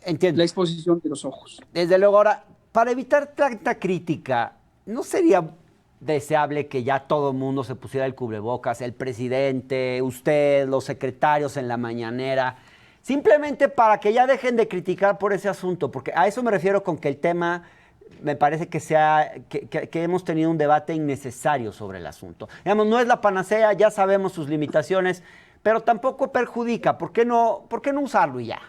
entiendo la exposición de los ojos. Desde luego, ahora, para evitar tanta crítica, ¿no sería deseable que ya todo el mundo se pusiera el cubrebocas, el presidente, usted, los secretarios en la mañanera, simplemente para que ya dejen de criticar por ese asunto? Porque a eso me refiero con que el tema me parece que hemos tenido un debate innecesario sobre el asunto. Digamos, no es la panacea, ya sabemos sus limitaciones, pero tampoco perjudica. ¿Por qué no usarlo y ya?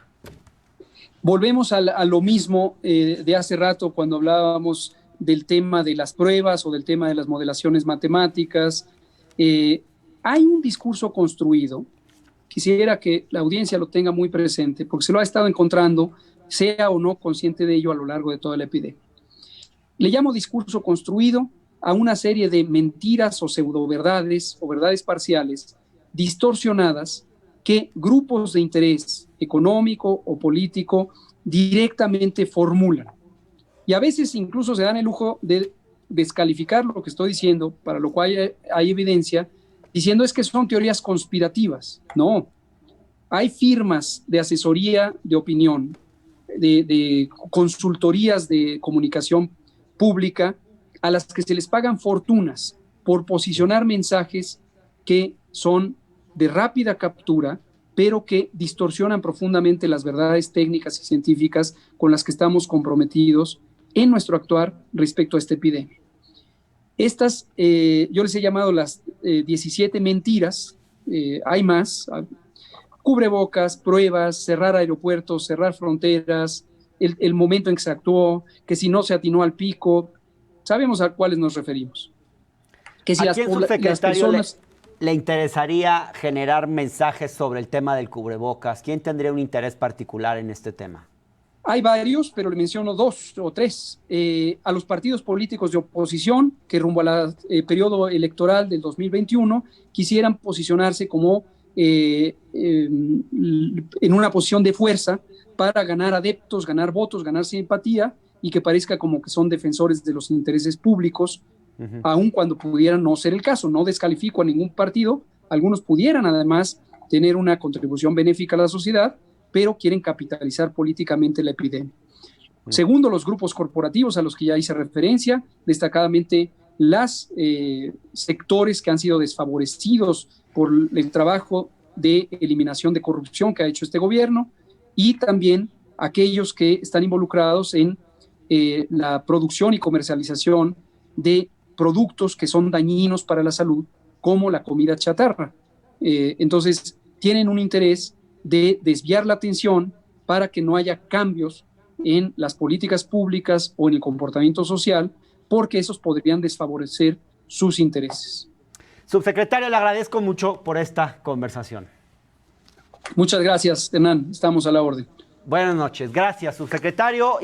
Volvemos a lo mismo de hace rato cuando hablábamos del tema de las pruebas o del tema de las modelaciones matemáticas. Hay un discurso construido, quisiera que la audiencia lo tenga muy presente, porque se lo ha estado encontrando, sea o no consciente de ello a lo largo de toda la epidemia. Le llamo discurso construido a una serie de mentiras o pseudoverdades o verdades parciales distorsionadas que grupos de interés económico o político directamente formulan. Y a veces incluso se dan el lujo de descalificar lo que estoy diciendo, para lo cual hay evidencia, diciendo es que son teorías conspirativas. No, hay firmas de asesoría de opinión, de consultorías de comunicación pública a las que se les pagan fortunas por posicionar mensajes que son de rápida captura, pero que distorsionan profundamente las verdades técnicas y científicas con las que estamos comprometidos en nuestro actuar respecto a esta epidemia. Estas, yo les he llamado las 17 mentiras, hay más, cubrebocas, pruebas, cerrar aeropuertos, cerrar fronteras, el momento en que se actuó, que si no se atinó al pico, sabemos a cuáles nos referimos. Que si ¿A quién, subsecretario, las personas... le interesaría generar mensajes sobre el tema del cubrebocas? ¿Quién tendría un interés particular en este tema? Hay varios, pero le menciono 2 o 3. A los partidos políticos de oposición que rumbo al periodo electoral del 2021 quisieran posicionarse como en una posición de fuerza para ganar adeptos, ganar votos, ganar simpatía y que parezca como que son defensores de los intereses públicos, aun cuando pudieran no ser el caso. No descalifico a ningún partido, algunos pudieran además tener una contribución benéfica a la sociedad, pero quieren capitalizar políticamente la epidemia. Segundo, los grupos corporativos a los que ya hice referencia, destacadamente los sectores que han sido desfavorecidos por el trabajo de eliminación de corrupción que ha hecho este gobierno, y también aquellos que están involucrados en la producción y comercialización de productos que son dañinos para la salud, como la comida chatarra. Entonces, tienen un interés de desviar la atención para que no haya cambios en las políticas públicas o en el comportamiento social, porque esos podrían desfavorecer sus intereses. Subsecretario, le agradezco mucho por esta conversación. Muchas gracias, Hernán. Estamos a la orden. Buenas noches. Gracias, subsecretario.